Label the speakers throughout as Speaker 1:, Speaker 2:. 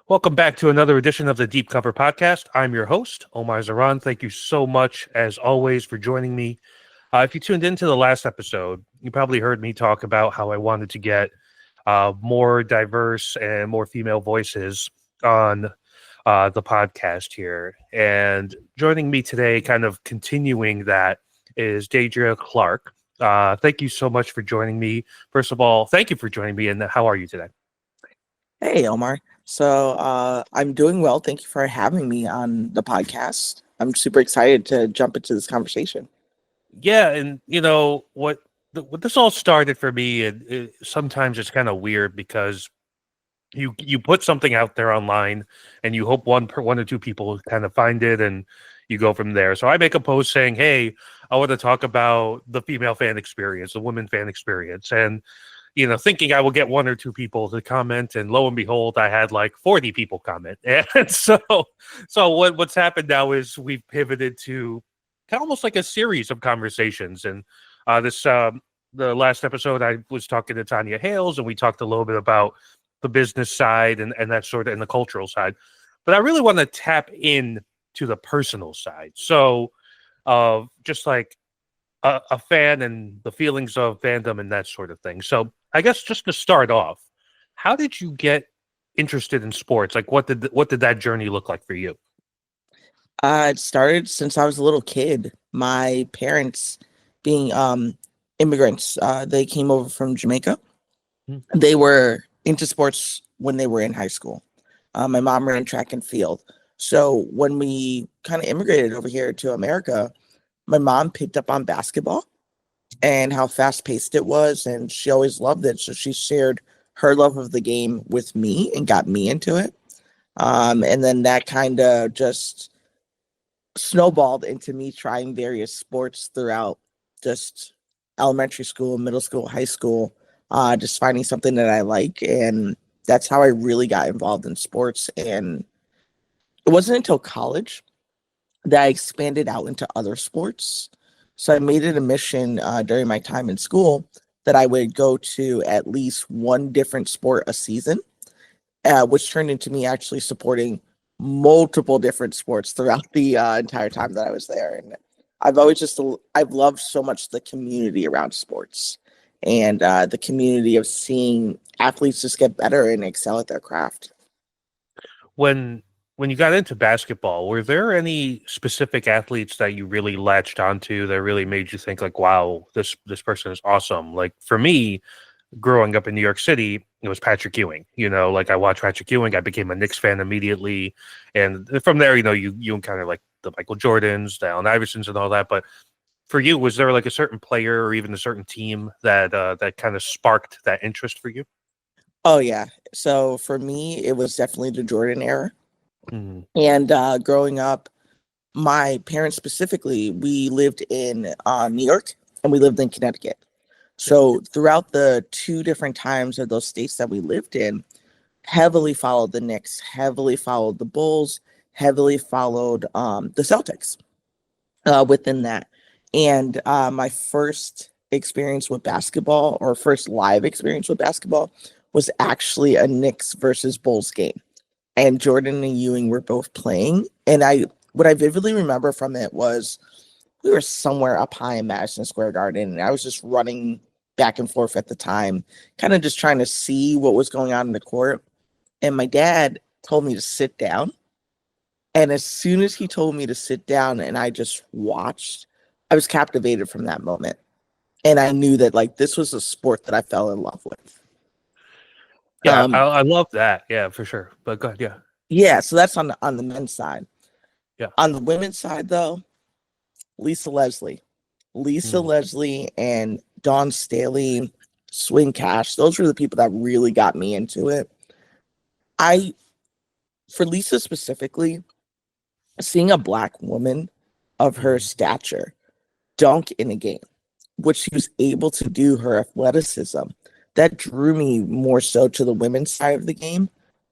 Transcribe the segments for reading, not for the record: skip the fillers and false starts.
Speaker 1: Welcome back to another edition of the Deep Cover Podcast. I'm your host, Omar Zaran. Thank you so much, as always, for joining me. If you tuned into the last episode, you probably heard me talk about how I wanted to get more diverse and more female voices on the podcast here. And joining me today, kind of continuing that, is Deadria Clarke. Thank you so much for joining me. First of all, thank you for joining me, and how are you today?
Speaker 2: Hey, Omar. I'm doing well. Thank you for having me on the podcast. I'm super excited to jump into this conversation.
Speaker 1: Yeah, and what this all started for me, and sometimes it's kind of weird because you put something out there online, and you hope one or two people kind of find it, and you go from there. So I make a post saying, "Hey, I want to talk about the female fan experience, the women fan experience," and thinking I will get one or two people to comment, and lo and behold, I had like 40 people comment. And so what's happened now is we've pivoted to kind of almost like a series of conversations. And the last episode, I was talking to Tanya Hales, and we talked a little bit about the business side and that sort of, and the cultural side. But I really want to tap in to the personal side. So just like a fan and the feelings of fandom and that sort of thing. So I guess just to start off, how did you get interested in sports? Like, what did that journey look like for you?
Speaker 2: It started since I was a little kid. My parents, being immigrants, they came over from Jamaica.
Speaker 1: Hmm.
Speaker 2: They were into sports when they were in high school. My mom ran track and field. So when we kind of immigrated over here to America, my mom picked up on basketball and how fast paced it was, and she always loved it. So she shared her love of the game with me and got me into it. And then that kind of just snowballed into me trying various sports throughout just elementary school, middle school, high school, just finding something that I like. And that's how I really got involved in sports. And it wasn't until college that I expanded out into other sports. So I made it a mission during my time in school that I would go to at least one different sport a season, which turned into me actually supporting multiple different sports throughout the entire time that I was there. And I've loved so much the community around sports and the community of seeing athletes just get better and excel at their craft.
Speaker 1: When you got into basketball, were there any specific athletes that you really latched onto that really made you think like, wow, this person is awesome? Like for me, growing up in New York City, it was Patrick Ewing. Like I watched Patrick Ewing, I became a Knicks fan immediately. And from there, you encounter like the Michael Jordans, the Allen Iversons and all that. But for you, was there like a certain player or even a certain team that kind of sparked that interest for you?
Speaker 2: Oh, yeah. So for me, it was definitely the Jordan era.
Speaker 1: Mm-hmm.
Speaker 2: And growing up, my parents specifically, we lived in New York and we lived in Connecticut. So throughout the two different times of those states that we lived in, heavily followed the Knicks, heavily followed the Bulls, heavily followed the Celtics within that. And my first experience with basketball, or first live experience with basketball, was actually a Knicks versus Bulls game. And Jordan and Ewing were both playing. And what I vividly remember from it was we were somewhere up high in Madison Square Garden, and I was just running back and forth at the time, kind of just trying to see what was going on in the court. And my dad told me to sit down. And as soon as he told me to sit down and I just watched, I was captivated from that moment. And I knew that like this was a sport that I fell in love with.
Speaker 1: Yeah, I love that. Yeah, for sure. But go ahead. Yeah.
Speaker 2: Yeah, so that's on the men's side.
Speaker 1: Yeah.
Speaker 2: On the women's side, though, Lisa Leslie and Dawn Staley, Swing Cash, those were the people that really got me into it. For Lisa specifically, seeing a Black woman of her stature dunk in a game, what she was able to do, her athleticism, that drew me more so to the women's side of the game.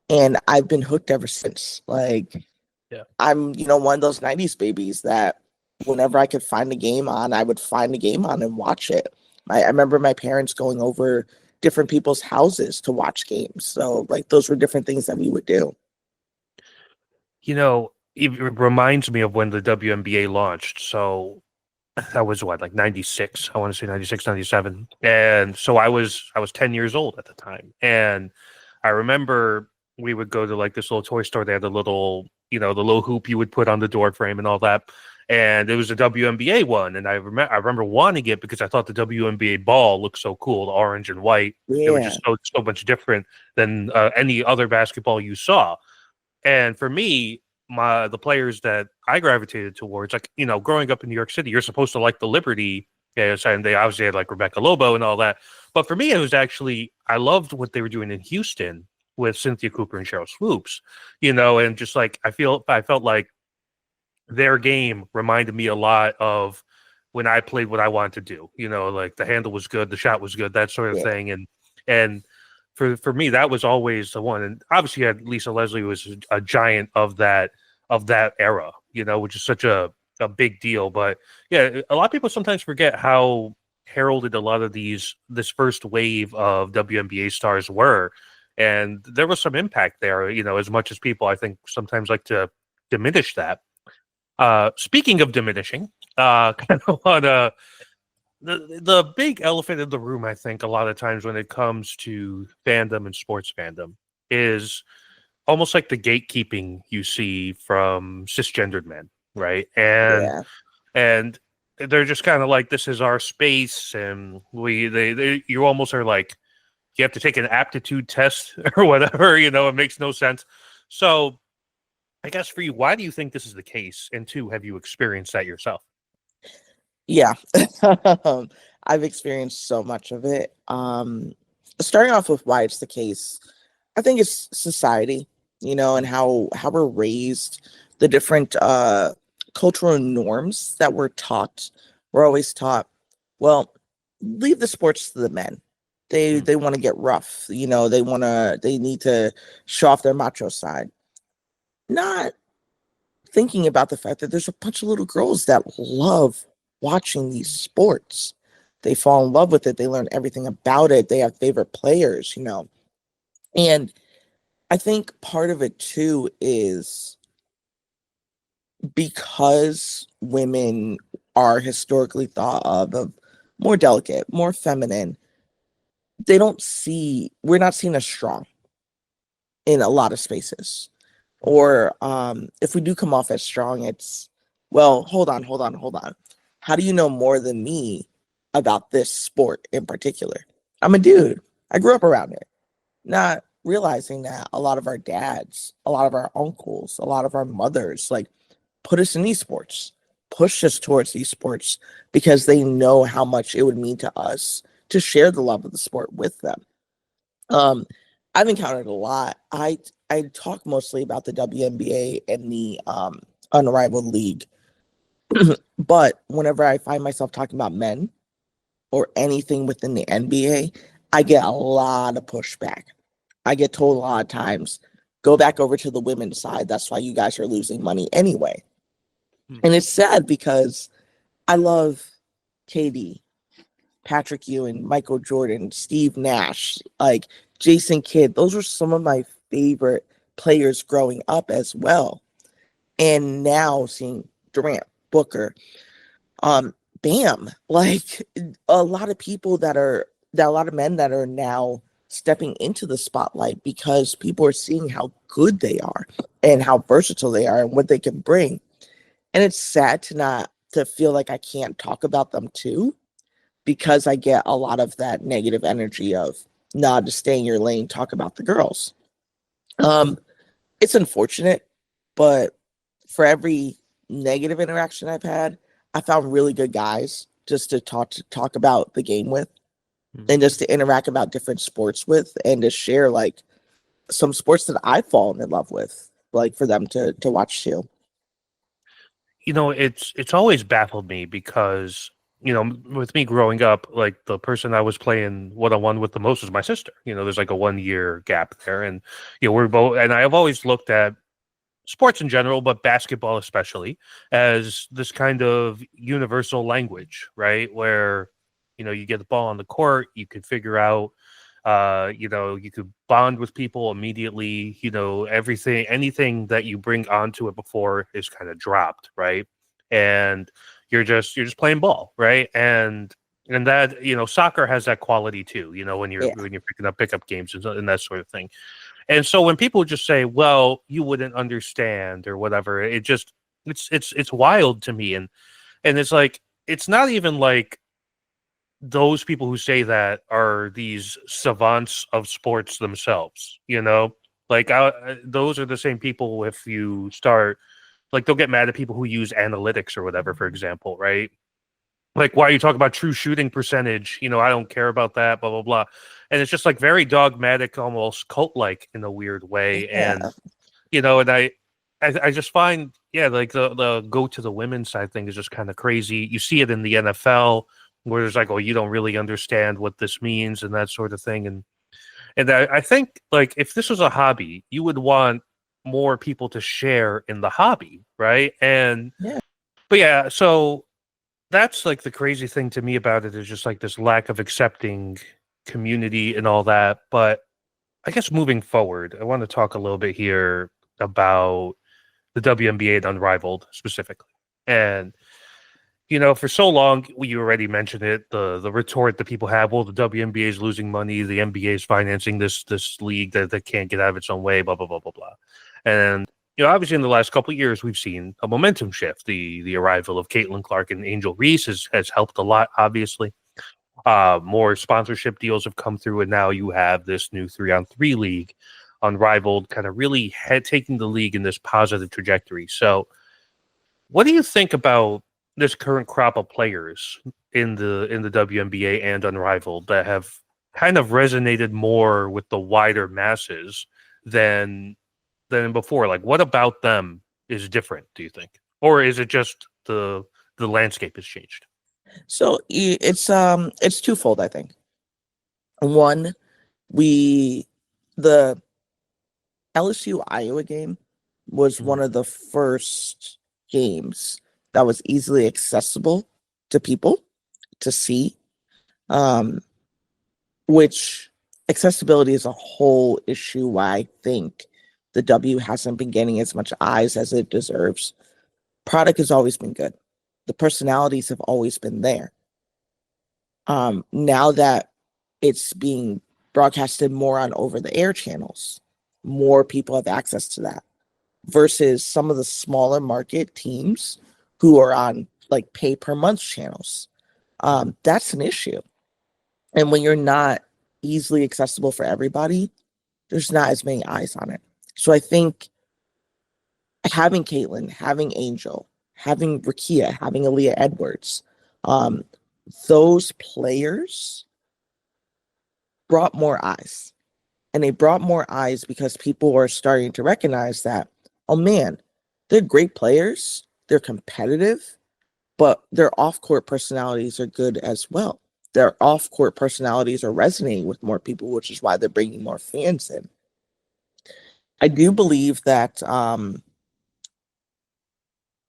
Speaker 2: And I've been hooked ever since. Like,
Speaker 1: yeah.
Speaker 2: I'm, one of those 90s babies that whenever I could find a game on, I would find a game on and watch it. I remember my parents going over different people's houses to watch games. So, like, those were different things that we would do.
Speaker 1: It reminds me of when the WNBA launched. So that was what, like 96, I want to say 96, 97. And so I was 10 years old at the time. And I remember we would go to like this little toy store. They had the little hoop you would put on the door frame and all that. And it was a WNBA one. And I remember wanting it because I thought the WNBA ball looked so cool, the orange and white. It was
Speaker 2: Yeah,
Speaker 1: just so much different than any other basketball you saw. And for me, the players that I gravitated towards, like, growing up in New York City, you're supposed to like the Liberty. Yes, and they obviously had like Rebecca Lobo and all that. But for me, it was actually, I loved what they were doing in Houston with Cynthia Cooper and Cheryl Swoops, and just like I felt like their game reminded me a lot of when I played what I wanted to do. Like the handle was good, the shot was good, that sort of
Speaker 2: yeah,
Speaker 1: thing. And for me, that was always the one. And obviously, Lisa Leslie was a giant of that era, which is such a big deal. But yeah, a lot of people sometimes forget how heralded a lot of this first wave of WNBA stars were. And there was some impact there, as much as people, I think, sometimes like to diminish that. Speaking of diminishing, kind of on the big elephant in the room, I think, a lot of times when it comes to fandom and sports fandom is almost like the gatekeeping you see from cisgendered men, right? And
Speaker 2: yeah.
Speaker 1: and they're just kind of like, this is our space, and you almost are like, you have to take an aptitude test or whatever. It makes no sense. So I guess for you, why do you think this is the case? And two, have you experienced that yourself?
Speaker 2: Yeah. I've experienced so much of it. Starting off with why it's the case, I think it's society, and how we're raised, the different cultural norms that we're taught. We're always taught, well, leave the sports to the men.
Speaker 1: Mm.
Speaker 2: They want to get rough, they need to show off their macho side. Not thinking about the fact that there's a bunch of little girls that love watching these sports. They fall in love with it. They learn everything about it. They have favorite players. And I think part of it too is because women are historically thought of more delicate, more feminine, we're not seen as strong in a lot of spaces. Or if we do come off as strong, it's, well, hold on, hold on, hold on. How do you know more than me about this sport in particular? I'm a dude. I grew up around it. Not realizing that a lot of our dads, a lot of our uncles, a lot of our mothers, like, put us in esports, push us towards esports because they know how much it would mean to us to share the love of the sport with them. Um, I've encountered a lot. I talk mostly about the WNBA and the unrivaled league, but whenever I find myself talking about men or anything within the NBA, I get a lot of pushback. I get told a lot of times, go back over to the women's side. That's why you guys are losing money anyway.
Speaker 1: Mm.
Speaker 2: And it's sad because I love KD, Patrick Ewing, Michael Jordan, Steve Nash, like Jason Kidd. Those were some of my favorite players growing up as well. And now seeing Durant, Booker, um, Bam, like a lot of people a lot of men that are now stepping into the spotlight because people are seeing how good they are and how versatile they are and what they can bring. And it's sad to feel like I can't talk about them too, because I get a lot of that negative energy of, nah, to stay in your lane, talk about the girls. Um, it's unfortunate, but for every negative interaction I've had, I found really good guys just to talk about the game with,
Speaker 1: Mm.
Speaker 2: and just to interact about different sports with, and to share like some sports that I've fallen in love with, like for them to watch too.
Speaker 1: It's always baffled me because with me growing up, like the person I was playing one-on-one with the most was my sister. There's like a 1 year gap there, and we're both. And I've always looked at sports in general, but basketball especially, as this kind of universal language, right? Where you get the ball on the court, you could figure out You could bond with people immediately. Anything that you bring onto it before is kind of dropped, right? And you're just playing ball, right? And that, soccer has that quality too.
Speaker 2: Yeah.
Speaker 1: When you're picking up pickup games and that sort of thing. And so when people just say, "Well, you wouldn't understand" or whatever, it's wild to me, and it's like it's not even like those people who say that are these savants of sports themselves, like those are the same people. If you start, like, they'll get mad at people who use analytics or whatever, for example, right? Like, why are you talking about true shooting percentage? I don't care about that, blah blah blah. And it's just like very dogmatic, almost cult like in a weird way.
Speaker 2: Yeah.
Speaker 1: And I just find, yeah, like the go to the women's side thing is just kind of crazy. You see it in the NFL where there's like, oh, you don't really understand what this means and that sort of thing. And I think, like, if this was a hobby, you would want more people to share in the hobby, right?
Speaker 2: Yeah.
Speaker 1: But yeah, so that's like the crazy thing to me about it is just like this lack of accepting community and all that. But I guess moving forward, I want to talk a little bit here about the WNBA and Unrivaled specifically. And for so long, you already mentioned it, the retort that people have, well, the WNBA is losing money, the NBA is financing this league that can't get out of its own way, blah blah blah blah blah. And obviously in the last couple of years, we've seen a momentum shift. The arrival of Caitlin Clark and Angel Reese has helped a lot, obviously. More sponsorship deals have come through, and now you have this new 3-on-3 league, Unrivaled, kind of really taking the league in this positive trajectory. So what do you think about this current crop of players in the WNBA and Unrivaled that have kind of resonated more with the wider masses than before? Like, what about them is different, do you think? Or is it just the landscape has changed?
Speaker 2: So it's twofold, I think. One, the LSU Iowa game was one of the first games that was easily accessible to people to see, which accessibility is a whole issue why I think the W hasn't been getting as much eyes as it deserves. Product has always been good. The personalities have always been there. Now that it's being broadcasted more on over-the-air channels, more people have access to that versus some of the smaller market teams who are on like pay per month channels. That's an issue. And when you're not easily accessible for everybody, there's not as many eyes on it. So I think having Caitlin, having Angel, having Rakia, having Aaliyah Edwards, those players brought more eyes. And they brought more eyes because people are starting to recognize that, oh man, they're great players, they're competitive, but their off-court personalities are good as well. Their off-court personalities are resonating with more people, which is why they're bringing more fans in. I do believe that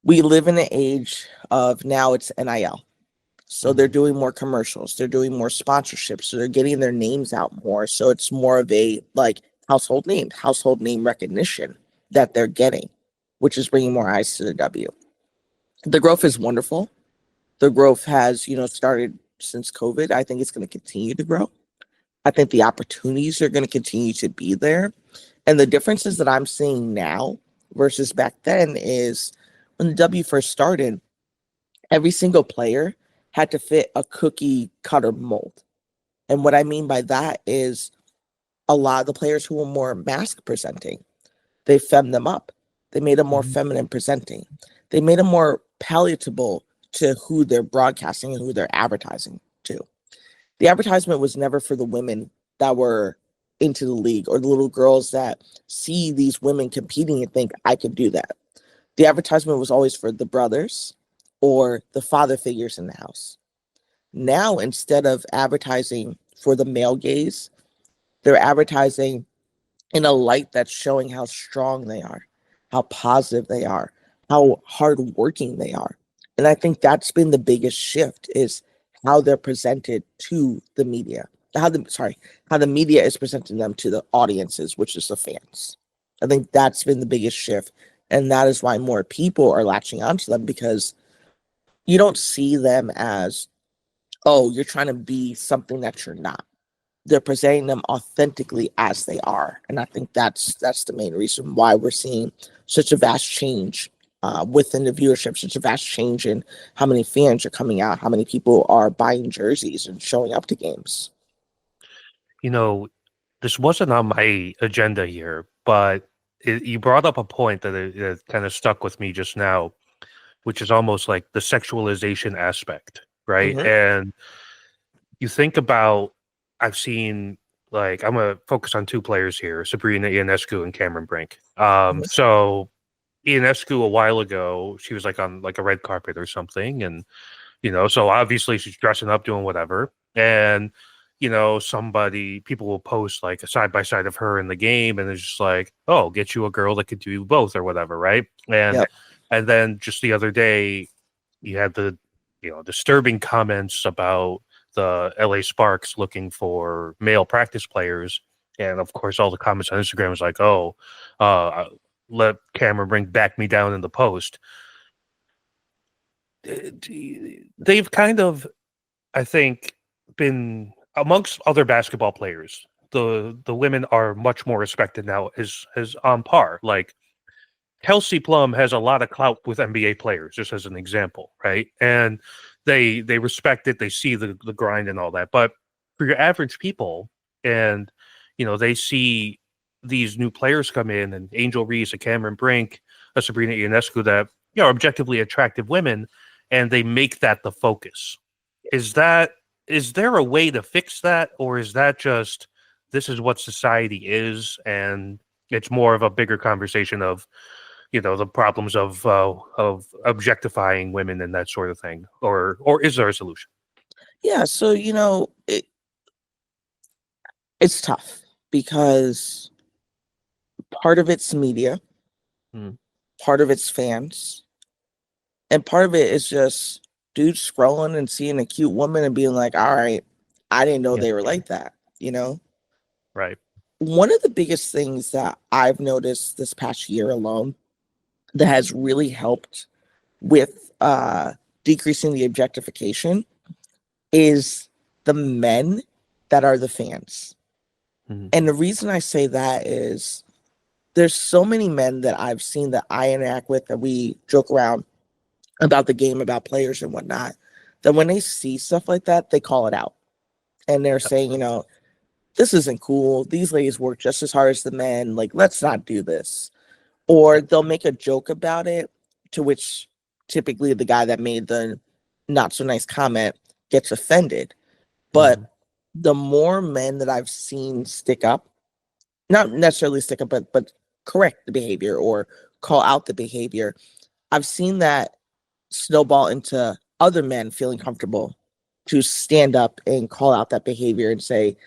Speaker 2: we live in an age of now it's NIL. So they're doing more commercials, they're doing more sponsorships, so they're getting their names out more. So it's more of a like household name recognition that they're getting, which is bringing more eyes to the W. The growth is wonderful. The growth has, started since COVID. I think it's going to continue to grow. I think the opportunities are going to continue to be there. And the differences that I'm seeing now versus back then is when the W first started, every single player had to fit a cookie cutter mold. And what I mean by that is a lot of the players who were more mask presenting, they femmed them up. They made them more feminine presenting. They made them more palatable to who they're broadcasting and who they're advertising to. The advertisement was never for the women that were into the league or the little girls that see these women competing and think, I could do that. The advertisement was always for the brothers or the father figures in the house. Now, instead of advertising for the male gaze, they're advertising in a light that's showing how strong they are, how positive they are, how hardworking they are. And I think that's been the biggest shift is how they're presented to the media. how the media is presenting them to the audiences, which is the fans. I think that's been the biggest shift, and that is why more people are latching onto them, because you don't see them as, oh, you're trying to be something that you're not. They're presenting them authentically as they are, and I think that's the main reason why we're seeing such a vast change within the viewership, such a vast change in how many fans are coming out, how many people are buying jerseys and showing up to games.
Speaker 1: You know, this wasn't on my agenda here, but you brought up a point that it kind of stuck with me just now, which is almost like the sexualization aspect, right?
Speaker 2: Hmm.
Speaker 1: And you think about, I've seen, like, I'm gonna focus on two players here, Sabrina Ionescu and Cameron Brink.
Speaker 2: Hmm.
Speaker 1: So Ionescu a while ago, she was like on like a red carpet or something, and so obviously she's dressing up, doing whatever, and people will post like a side by side of her in the game, and it's just like, oh, get you a girl that could do both or whatever, right? And
Speaker 2: Yep.
Speaker 1: and then just the other day, you had the disturbing comments about the LA Sparks looking for male practice players, and of course, all the comments on Instagram was like, oh, let Cameron Brink back me down in the post. They've kind of, I think, been amongst other basketball players. The women are much more respected now as on par. Like Kelsey Plum has a lot of clout with NBA players, just as an example, right? And they respect it, they see the grind and all that. But for your average people, and they see these new players come in, and Angel Reese, a Cameron Brink, a Sabrina Ionescu, that are objectively attractive women, and they make that the focus. Is there a way to fix that, or is that just this is what society is, and it's more of a bigger conversation of the problems of objectifying women and that sort of thing, or is there a solution?
Speaker 2: Yeah, so it's tough because part of it's media,
Speaker 1: Mm.
Speaker 2: part of it's fans, and part of it is just dudes scrolling and seeing a cute woman and being like, all right, I didn't know
Speaker 1: Yeah,
Speaker 2: they were like that.
Speaker 1: right.
Speaker 2: One of the biggest things that I've noticed this past year alone that has really helped with decreasing the objectification is the men that are the fans.
Speaker 1: Mhm.
Speaker 2: And the reason I say that is there's so many men that I've seen that I interact with, that we joke around about the game, about players and whatnot, that when they see stuff like that, they call it out. And they're saying, this isn't cool. These ladies work just as hard as the men. Like, let's not do this. Or
Speaker 1: Yep.
Speaker 2: they'll make a joke about it, to which typically the guy that made the not so nice comment gets offended. But
Speaker 1: Mhm.
Speaker 2: the more men that I've seen stick up, not necessarily stick up, but correct the behavior or call out the behavior, I've seen that snowball into other men feeling comfortable to stand up and call out that behavior and say,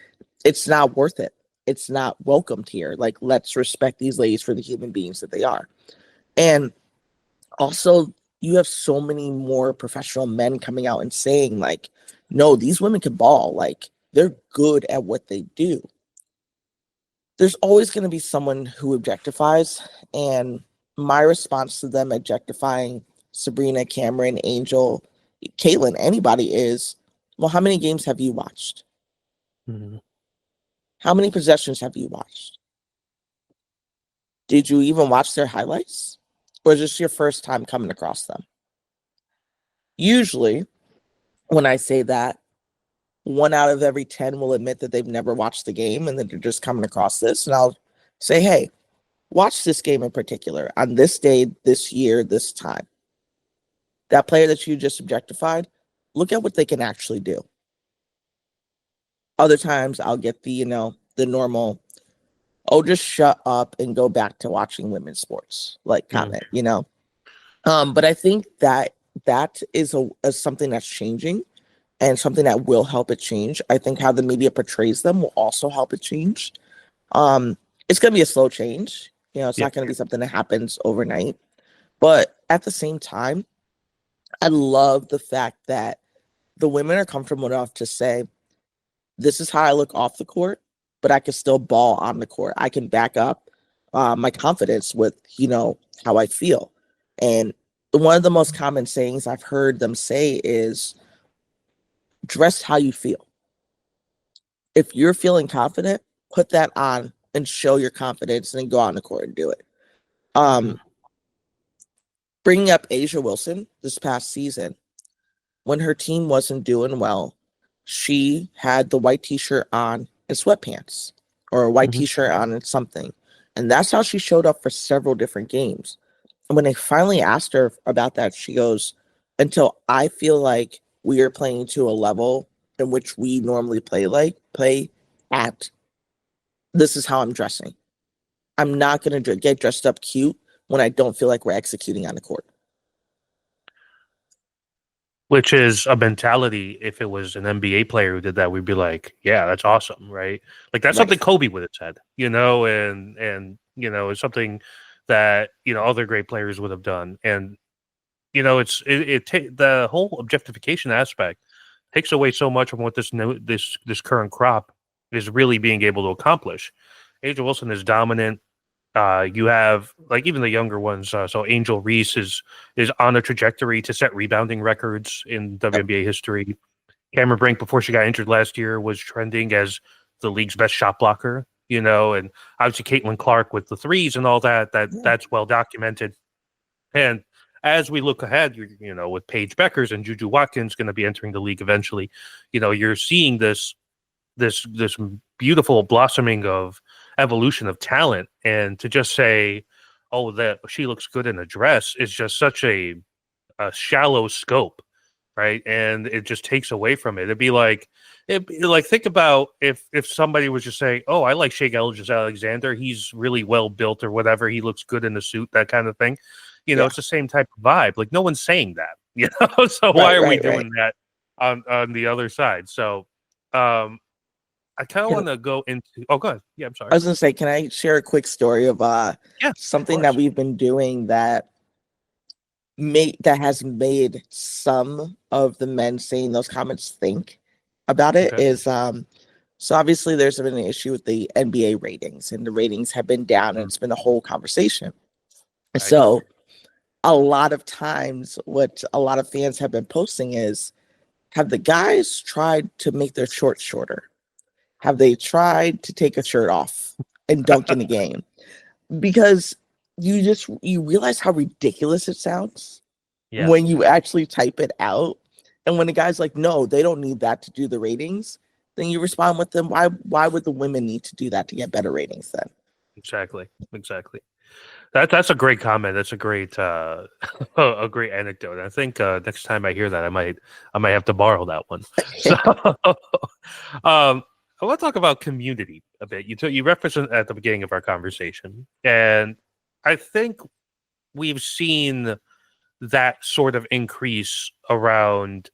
Speaker 2: it's not worth it. It's not welcomed here. Like, let's respect these ladies for the human beings that they are. And also, you have so many more professional men coming out and saying, like, no, these women can ball. Like, they're good at what they do. There's always going to be someone who objectifies. And my response to them objectifying Sabrina, Cameron, Angel, Caitlin, anybody is, well, how many games have you watched?
Speaker 1: Mhm.
Speaker 2: How many possessions have you watched? Did you even watch their highlights? Or is this your first time coming across them? Usually, when I say that, 1 out of every 10 will admit that they've never watched the game and that they're just coming across this. And I'll say, hey, watch this game in particular on this day, this year, this time. That player that you just objectified, look at what they can actually do. Other times I'll get the normal, oh, just shut up and go back to watching women's sports, like,
Speaker 1: Mhm.
Speaker 2: comment. But I think that is something that's changing, and something that will help it change. I think how the media portrays them will also help it change. Um, it's gonna be a slow change. It's
Speaker 1: Yeah.
Speaker 2: not gonna be something that happens overnight. But at the same time, I love the fact that the women are comfortable enough to say, this is how I look off the court, but I can still ball on the court. I can back up my confidence with, how I feel. And one of the most common sayings I've heard them say is dress how you feel. If you're feeling confident, put that on and show your confidence and then go out on the court and do it. Bringing up Asia Wilson this past season, when her team wasn't doing well, she had the white t-shirt on and sweatpants, or a white t-shirt on and something. And that's how she showed up for several different games. And when they finally asked her about that, she goes, until I feel like we are playing to a level in which we normally play at, this is how I'm dressing. I'm not going to get dressed up cute when I don't feel like we're executing on the court.
Speaker 1: Which is a mentality. If it was an NBA player who did that, we'd be like, yeah, that's awesome, right? Like that's something Kobe would have said, and it's something that, other great players would have done. And, the whole objectification aspect takes away so much from what this current crop is really being able to accomplish. Asia Wilson is dominant. You have even the younger ones. So Angel Reese is on a trajectory to set rebounding records in WNBA history. Cameron Brink, before she got injured last year, was trending as the league's best shot blocker. And obviously Caitlin Clark with the threes and all that. That's well documented. And as we look ahead, with Paige Beckers and Juju Watkins going to be entering the league eventually, you're seeing this beautiful blossoming of evolution of talent. And to just say, oh, that she looks good in a dress is just such a shallow scope, right? And it just takes away from it. It'd be like think about if somebody was just saying, oh, I like Shea Gilgeous-Alexander, he's really well built or whatever, he looks good in the suit, that kind of thing. It's the same type of vibe. Like, no one's saying that, so why are we doing that on the other side? So I kind of want to go into. Oh, go ahead. Yeah, I'm sorry.
Speaker 2: I was going to say, can I share a quick story of something that we've been doing that has made some of the men saying those comments think about it? Is so obviously there's been an issue with the NBA ratings, and the ratings have been down, and it's been a whole conversation. Right. So a lot of times, what a lot of fans have been posting is, have the guys tried to make their shorts shorter? Have they tried to take a shirt off and dunk in the game? Because you realize how ridiculous it sounds when you actually type it out. And when the guy's like, no, they don't need that to do the ratings, then you respond with them, why would the women need to do that to get better ratings then?
Speaker 1: Exactly. That's a great comment. That's a great a great anecdote. I think next time I hear that, I might have to borrow that one. So, I want to talk about community a bit. You referenced it at the beginning of our conversation, and I think we've seen that sort of increase around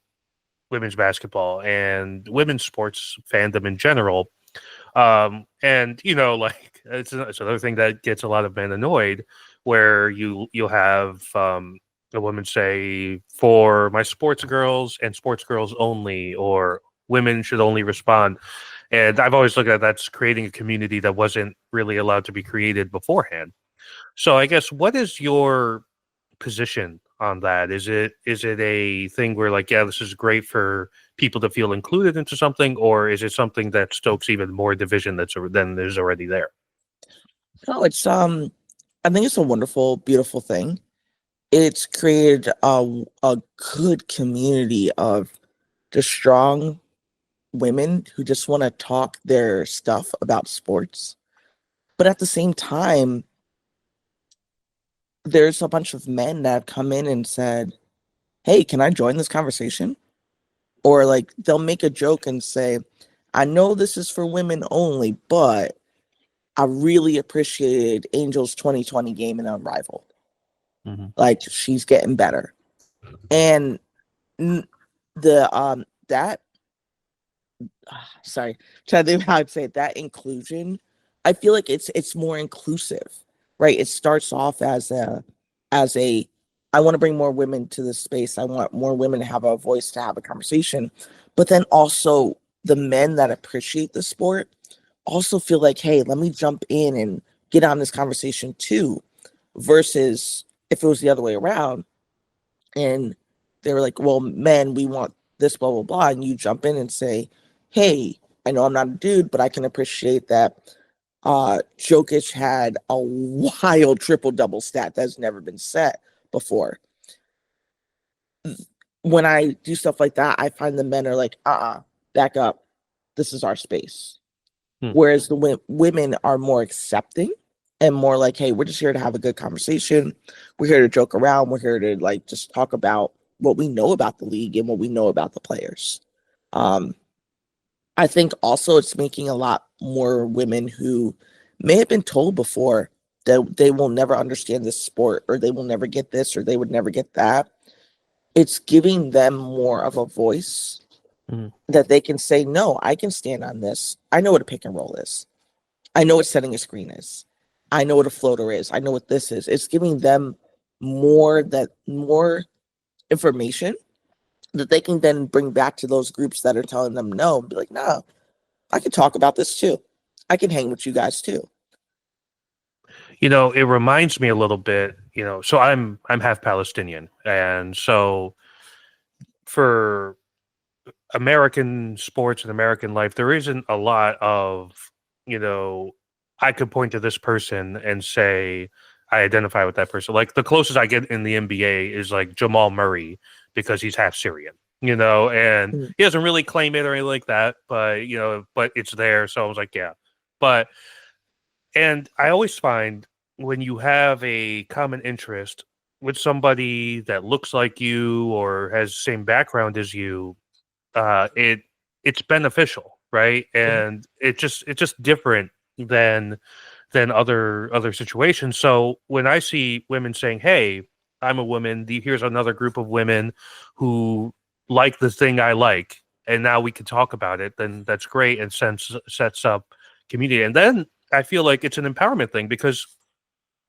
Speaker 1: women's basketball and women's sports fandom in general. And it's another thing that gets a lot of men annoyed, where you'll have a woman say, for my sports girls and sports girls only, or women should only respond. And I've always looked at that's creating a community that wasn't really allowed to be created beforehand. So I guess, what is your position on that? Is it a thing where this is great for people to feel included into something, or is it something that stokes even more division than there's already there?
Speaker 2: No, it's I think it's a wonderful, beautiful thing. It's created a good community of just strong women who just want to talk their stuff about sports. But at the same time, there's a bunch of men that come in and said, hey, can I join this conversation? Or they'll make a joke and say, I know this is for women only, but I really appreciated Angel's 2020 game in Unrivaled. She's getting better. And sorry, trying to think how I'd say it, that inclusion, I feel like it's more inclusive, right? It starts off as a I want to bring more women to this space. I want more women to have a voice, to have a conversation. But then also the men that appreciate the sport also feel like, hey, let me jump in and get on this conversation too, versus if it was the other way around and they were like, well, men, we want this, blah, blah, blah. And you jump in and say, hey, I know I'm not a dude, but I can appreciate that Jokic had a wild triple double stat that's never been set before. When I do stuff like that, I find the men are like, back up. This is our space. Whereas the women are more accepting and more like, hey, we're just here to have a good conversation. We're here to joke around. We're here to like just talk about what we know about the league and what we know about the players. I think also it's making a lot more women who may have been told before that they will never understand this sport, or they will never get this, or they would never get that. It's giving them more of a voice that they can say, no, I can stand on this. I know what a pick and roll is. I know what setting a screen is. I know what a floater is. I know what this is. It's giving them more information that they can then bring back to those groups that are telling them no, and be like, no, I can talk about this too. I can hang with you guys too.
Speaker 1: You know, it reminds me a little bit, you know, so I'm half Palestinian, and so for American sports and American life, there isn't a lot of, you know, I could point to this person and say I identify with that person. Like the closest I get in the NBA is like Jamal Murray because he's half Syrian, you know, and he doesn't really claim it or anything like that, but you know, but it's there. So I was like, yeah. And I always find when you have a common interest with somebody that looks like you or has the same background as you, it's beneficial, right? And it's just different than other situations. So when I see women saying, "Hey, I'm a woman. Here's another group of women who like the thing I like, and now we can talk about it," then that's great and sets up community. And then I feel like it's an empowerment thing because,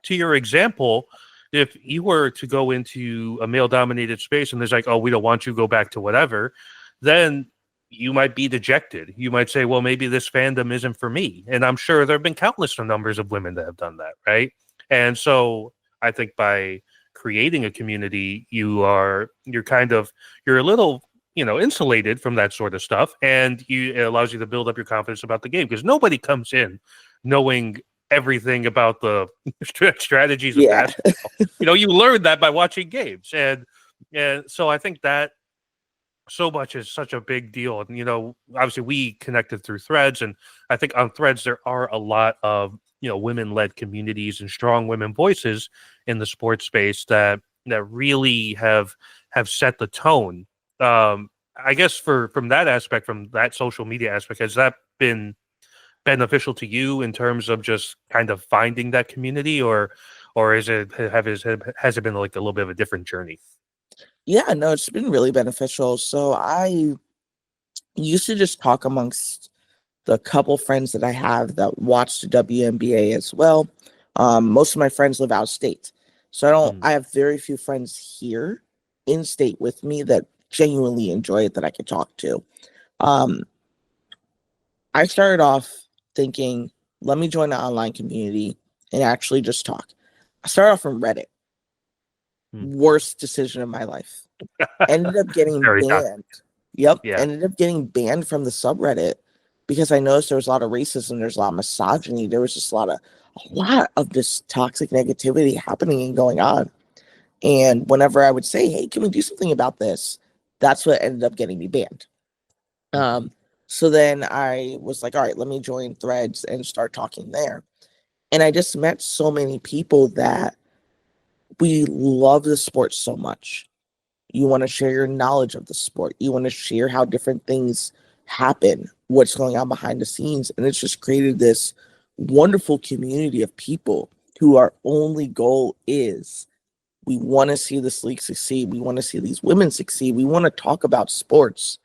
Speaker 1: to your example, if you were to go into a male-dominated space and there's like, "Oh, we don't want you to go back to whatever," then you might be dejected. You might say, well, maybe this fandom isn't for me. And I'm sure there have been countless numbers of women that have done that, right? And so I think by creating a community, you're a little, you know, insulated from that sort of stuff. And it allows you to build up your confidence about the game because nobody comes in knowing everything about the strategies of basketball. You know, you learn that by watching games. And so I think that so much is such a big deal. And, you know, obviously we connected through Threads, and I think on Threads there are a lot of, you know, women-led communities and strong women voices in the sports space that really have set the tone. I guess from that aspect, from that social media aspect, has that been beneficial to you in terms of just kind of finding that community, or has it been like a little bit of a different journey?
Speaker 2: Yeah, no, it's been really beneficial. So I used to just talk amongst the couple friends that I have that watch the WNBA as well. Most of my friends live out of state. So I have very few friends here in state with me that genuinely enjoy it that I could talk to. I started off thinking, let me join the online community and actually just talk. I started off from Reddit. Worst decision of my life. Ended up getting banned. Yep. Yeah. Ended up getting banned from the subreddit because I noticed there was a lot of racism. There's a lot of misogyny. There was just a lot of this toxic negativity happening and going on. And whenever I would say, hey, can we do something about this? That's what ended up getting me banned. So then I was like, all right, let me join Threads and start talking there. And I just met so many people that we love the sport so much. You want to share your knowledge of the sport. You want to share how different things happen, what's going on behind the scenes. And it's just created this wonderful community of people who our only goal is we want to see this league succeed. We want to see these women succeed. We want to talk about sports.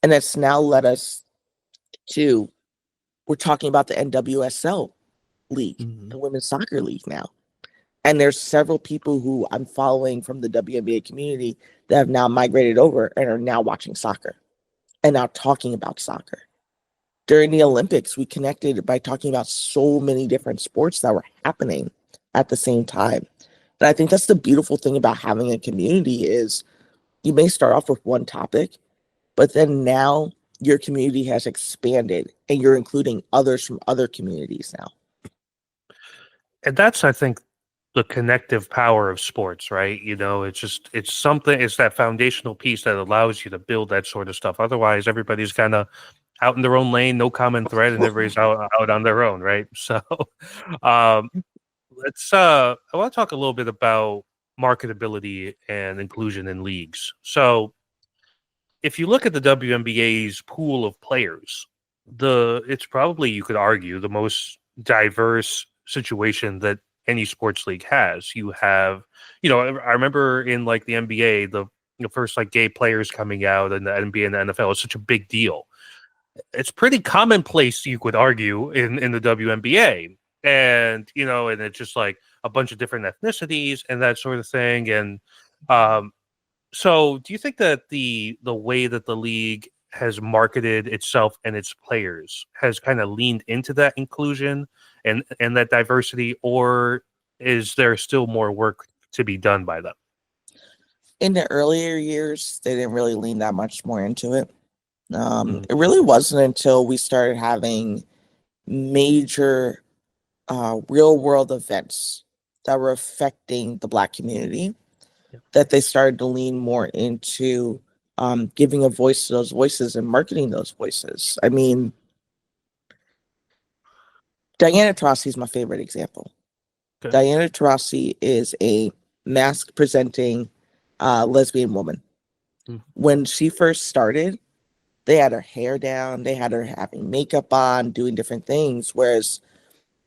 Speaker 2: And that's now led us to, we're talking about the NWSL league, the women's soccer league now. And there's several people who I'm following from the WNBA community that have now migrated over and are now watching soccer. and now talking about soccer. During the Olympics, we connected by talking about so many different sports that were happening at the same time. And I think that's the beautiful thing about having a community is you may start off with one topic, but then now your community has expanded and you're including others from other communities now.
Speaker 1: And that's, I think, the connective power of sports, right? It's something, it's that foundational piece that allows you to build that sort of stuff. Otherwise, everybody's kind of out in their own lane, no common thread, and everybody's out on their own, right? So, um, I want to talk a little bit about marketability and inclusion in leagues. So, if you look at the WNBA's pool of players, it's probably, you could argue, the most diverse situation that any sports league has. You have, I remember in like the NBA, the first like gay players coming out, and the NBA and the NFL is such a big deal. It's pretty commonplace, you could argue, in the WNBA. And, and it's just like a bunch of different ethnicities and that sort of thing. And so do you think that the way that the league has marketed itself and its players has kind of leaned into that inclusion and that diversity, or is there still more work to be done by them?
Speaker 2: In the earlier years, they didn't really lean that much more into it. It really wasn't until we started having major real world events that were affecting the Black community that they started to lean more into giving a voice to those voices and marketing those voices. I mean, Diana Taurasi is my favorite example. Okay. Diana Taurasi is a mask presenting lesbian woman. When she first started, they had her hair down, they had her having makeup on, doing different things. Whereas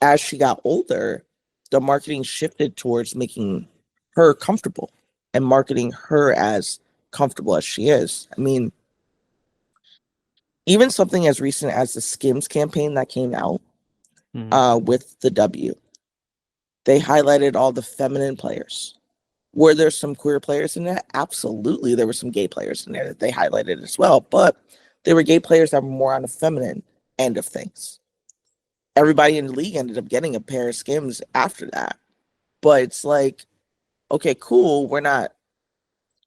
Speaker 2: as she got older, the marketing shifted towards making her comfortable and marketing her as comfortable as she is. I mean, even something as recent as the Skims campaign that came out with the W, they highlighted all the feminine players. Were there some queer players in there? Absolutely. There were some gay players in there that they highlighted as well, but they were gay players that were more on the feminine end of things. Everybody in the league ended up getting a pair of Skims after that. But it's like, okay, cool. We're not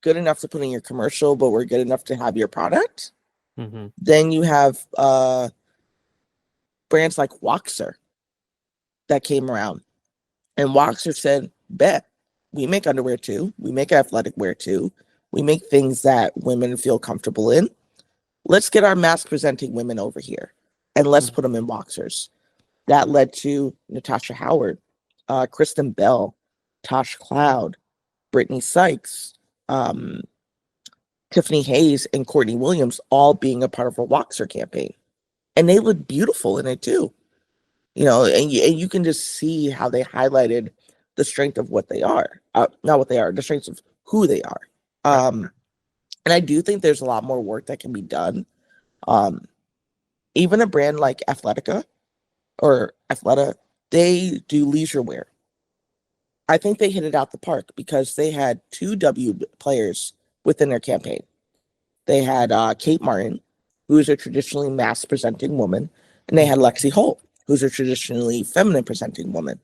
Speaker 2: good enough to put in your commercial, but we're good enough to have your product. Then you have brands like Woxer that came around. And Woxer said, bet, we make underwear too. We make athletic wear too. We make things that women feel comfortable in. Let's get our mask presenting women over here and let's put them in Woxers. That led to Natasha Howard, Kristen Bell, Tosh Cloud, Brittany Sykes, Tiffany Hayes, and Courtney Williams all being a part of a Woxer campaign. And they look beautiful in it too. And you can just see how they highlighted the strength of what they are. Not what they are, the strengths of who they are. And I do think there's a lot more work that can be done. Even a brand like Athleta, they do leisure wear. I think they hit it out the park because they had 2 W players within their campaign. They had Kate Martin, who is a traditionally mask presenting woman, and they had Lexi Holt, who's a traditionally feminine presenting woman.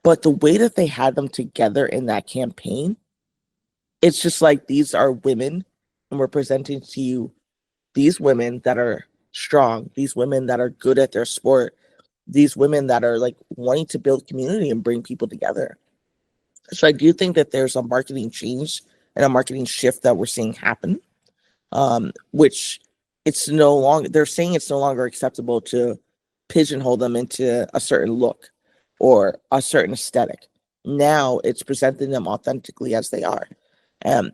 Speaker 2: But the way that they had them together in that campaign, it's just like, these are women, and we're presenting to you these women that are strong, these women that are good at their sport, these women that are like wanting to build community and bring people together. So I do think that there's a marketing change and a marketing shift that we're seeing happen, which they're saying it's no longer acceptable to pigeonhole them into a certain look or a certain aesthetic. Now it's presenting them authentically as they are.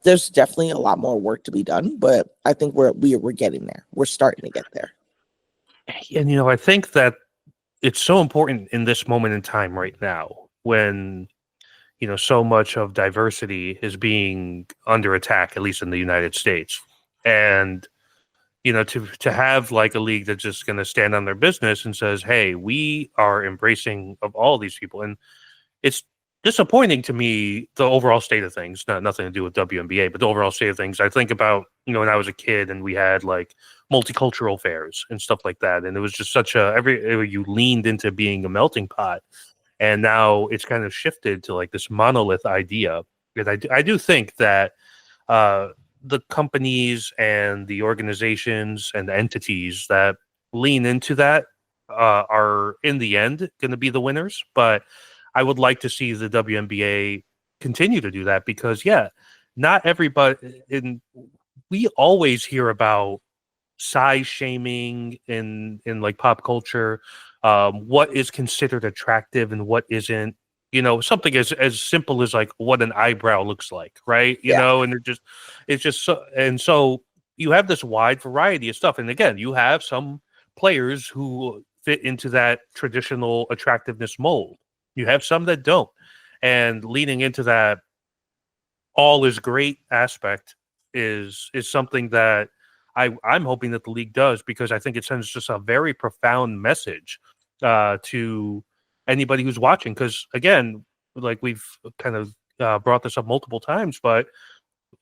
Speaker 2: There's definitely a lot more work to be done, but I think we're getting there. We're starting to get there.
Speaker 1: And I think that it's so important in this moment in time right now when so much of diversity is being under attack, at least in the United States. And to have like a league that's just going to stand on their business and says, hey, we are embracing of all these people. And it's disappointing to me, the overall state of things, nothing to do with WNBA, but the overall state of things. I think about, when I was a kid and we had like multicultural fairs and stuff like that. And it was just such you leaned into being a melting pot, and now it's kind of shifted to like this monolith idea. And I do think that uh, the companies and the organizations and the entities that lean into that are in the end going to be the winners. But I would like to see the WNBA continue to do that because, yeah, not everybody we always hear about size shaming in like pop culture, what is considered attractive and what isn't. Something as simple as like what an eyebrow looks like, right?
Speaker 2: Yeah.
Speaker 1: And it's just so you have this wide variety of stuff. And again, you have some players who fit into that traditional attractiveness mold. You have some that don't. And leaning into that all is great aspect is something that I'm hoping that the league does, because I think it sends just a very profound message to anybody who's watching. Because again, like we've kind of brought this up multiple times, but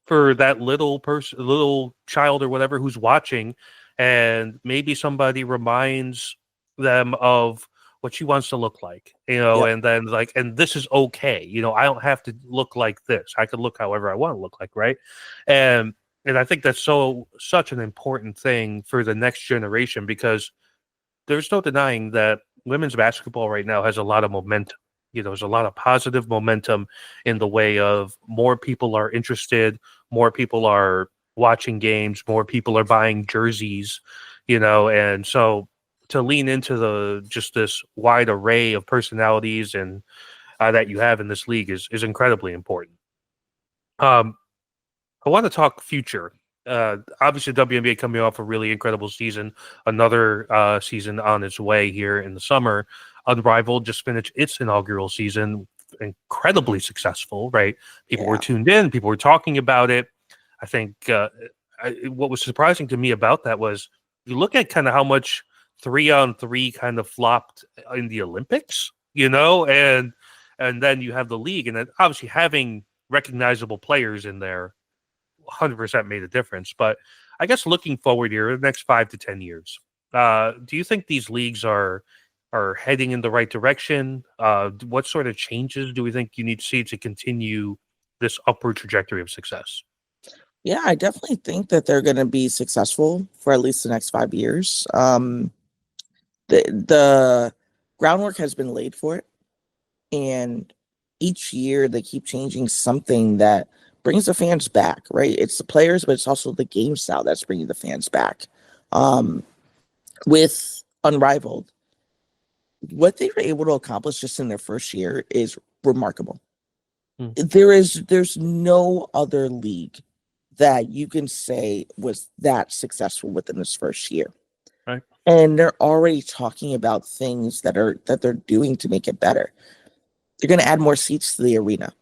Speaker 1: for that little person, little child or whatever who's watching, and maybe somebody reminds them of what she wants to look like,
Speaker 2: Yep.
Speaker 1: and then like, and this is okay. I don't have to look like this. I could look however I want to look like, right? And and I think that's such an important thing for the next generation, because there's no denying that women's basketball right now has a lot of momentum. There's a lot of positive momentum in the way of more people are interested, more people are watching games, more people are buying jerseys, and so to lean into just this wide array of personalities and that you have in this league is incredibly important. I want to talk future. Obviously, WNBA coming off a really incredible season, another season on its way here in the summer. Unrivaled just finished its inaugural season, incredibly successful, right? People were tuned in, people were talking about it. I think what was surprising to me about that was you look at kind of how much 3-on-3 kind of flopped in the Olympics, and then you have the league, and then obviously having recognizable players in there 100% made a difference. But I guess looking forward here, the next 5 to 10 years, do you think these leagues are heading in the right direction? What sort of changes do we think you need to see to continue this upward trajectory of success?
Speaker 2: Yeah, I definitely think that they're going to be successful for at least the next 5 years. The groundwork has been laid for it, and each year they keep changing something that brings the fans back, right? It's the players, but it's also the game style that's bringing the fans back. With Unrivaled, what they were able to accomplish just in their first year is remarkable. There's no other league that you can say was that successful within this first year.
Speaker 1: Right.
Speaker 2: And they're already talking about things that they're doing to make it better. They're going to add more seats to the arena.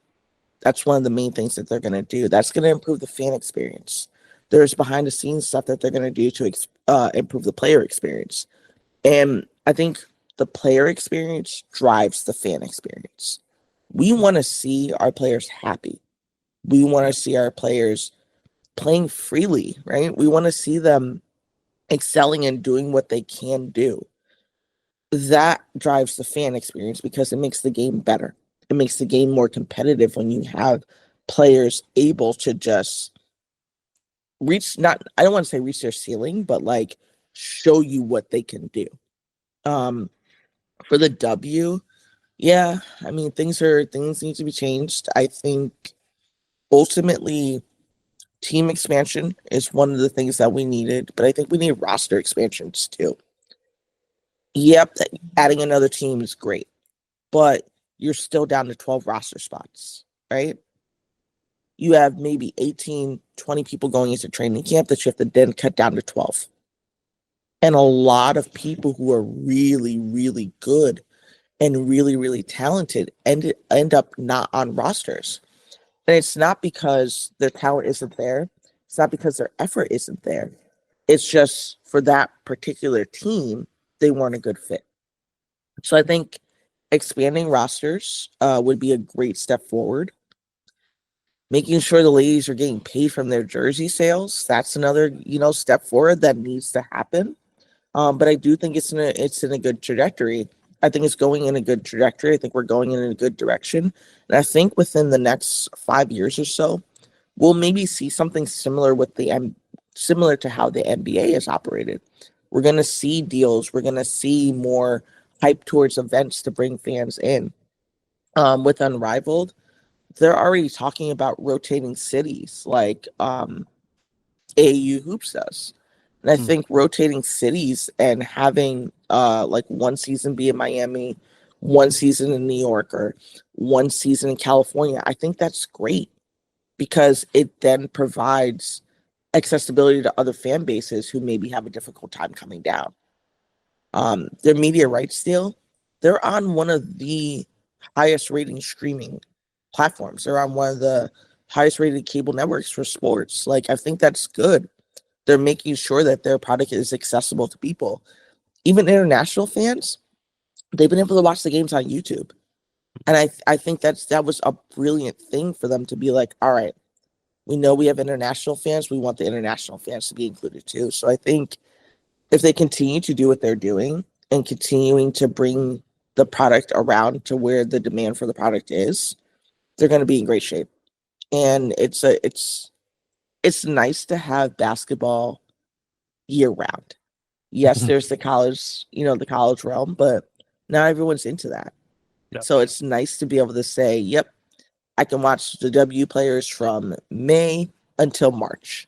Speaker 2: That's one of the main things that they're going to do. That's going to improve the fan experience. There's behind the scenes stuff that they're going to do to improve the player experience. And I think the player experience drives the fan experience. We want to see our players happy. We want to see our players playing freely, right? We want to see them excelling and doing what they can do. That drives the fan experience because it makes the game better. It makes the game more competitive when you have players able to just reach, not, I don't want to say reach their ceiling, but like show you what they can do. For the W, yeah, I mean, things need to be changed. I think ultimately team expansion is one of the things that we needed, but I think we need roster expansions too. Yep, adding another team is great, but you're still down to 12 roster spots, right? You have maybe 18, 20 people going into training camp that you have to then cut down to 12. And a lot of people who are really, really good and really, really talented end up not on rosters. And it's not because their talent isn't there. It's not because their effort isn't there. It's just for that particular team, they weren't a good fit. So I think expanding rosters would be a great step forward. Making sure the ladies are getting paid from their jersey sales. That's another, step forward that needs to happen. But I do think it's in a good trajectory. I think it's going in a good trajectory. I think we're going in a good direction. And I think within the next 5 years or so, we'll maybe see something similar similar to how the NBA is operated. We're gonna see deals. We're gonna see more hype towards events to bring fans in. With Unrivaled, they're already talking about rotating cities like AAU Hoops does. And I
Speaker 1: Mm.
Speaker 2: think rotating cities and having like one season be in Miami, one season in New York, or one season in California, I think that's great because it then provides accessibility to other fan bases who maybe have a difficult time coming down. Their media rights deal, they're on one of the highest rating streaming platforms. They're on one of the highest rated cable networks for sports. Like, I think that's good. They're making sure that their product is accessible to people. Even international fans, they've been able to watch the games on YouTube. And I think that was a brilliant thing for them to be like, all right, we know we have international fans. We want the international fans to be included too. So I think if they continue to do what they're doing and continuing to bring the product around to where the demand for the product is, they're going to be in great shape. And it's nice to have basketball year round. Yes, there's the college, the college realm, but not everyone's into that.
Speaker 1: Yep.
Speaker 2: So it's nice to be able to say, yep, I can watch the W players from May until March.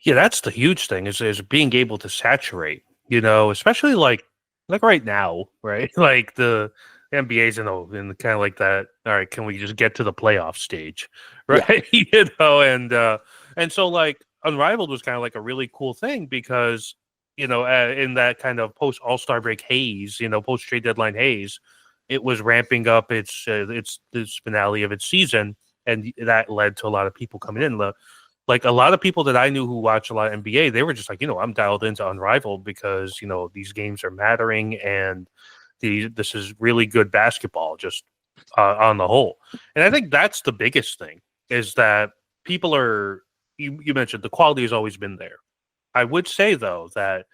Speaker 1: Yeah, that's the huge thing is being able to saturate, especially like right now, right? Like the NBA's in kind of like that. All right, can we just get to the playoff stage, right? Yeah. And so like Unrivaled was kind of like a really cool thing because in that kind of post All-Star break haze, post trade deadline haze, it was ramping up its this finale of its season, and that led to a lot of people coming in. Like a lot of people that I knew who watch a lot of NBA, they were just like, I'm dialed into Unrivaled because, these games are mattering and this is really good basketball just on the whole. And I think that's the biggest thing is that people you mentioned the quality has always been there. I would say though that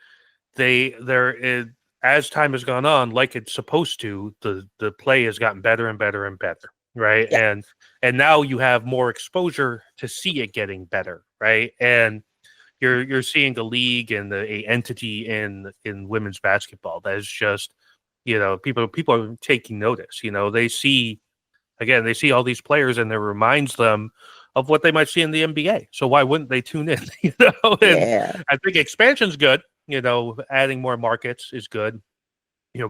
Speaker 1: there is, as time has gone on, like it's supposed to, the play has gotten better and better and better, right?
Speaker 2: Yeah.
Speaker 1: And now you have more exposure to see it getting better, right? And you're seeing the league and a entity in women's basketball that is just people are taking notice. They see all these players and it reminds them of what they might see in the NBA. So why wouldn't they tune in? And
Speaker 2: Yeah.
Speaker 1: I think expansion's good. Adding more markets is good.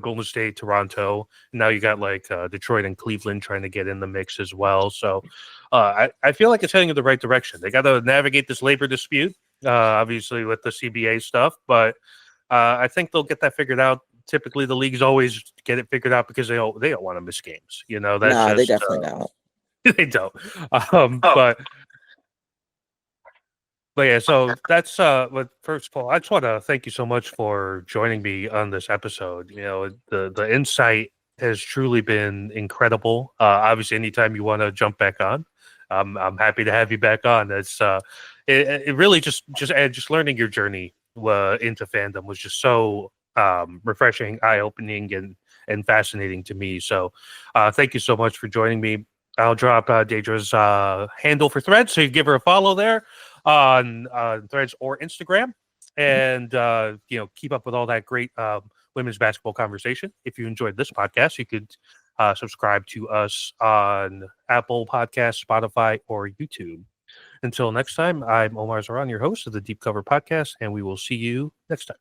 Speaker 1: Golden State, Toronto. Now you got like Detroit and Cleveland trying to get in the mix as well. So I feel like it's heading in the right direction. They got to navigate this labor dispute, obviously with the CBA stuff, but I think they'll get that figured out. Typically, the leagues always get it figured out because they don't want to miss games. That's
Speaker 2: No, they
Speaker 1: just
Speaker 2: definitely don't.
Speaker 1: they don't. But yeah, so that's but first of all, I just want to thank you so much for joining me on this episode. The insight has truly been incredible. Obviously, anytime you want to jump back on, I'm happy to have you back on. It's it really just learning your journey into fandom was just so refreshing, eye opening, and fascinating to me. So, thank you so much for joining me. I'll drop Dedra's handle for Threads, so you give her a follow there on Threads or Instagram, and keep up with all that great women's basketball conversation. If you enjoyed this podcast, you could subscribe to us on Apple Podcasts, Spotify, or YouTube. Until next time, I'm Omar Zaran, your host of the Deep Cover Podcast, and we will see you next time.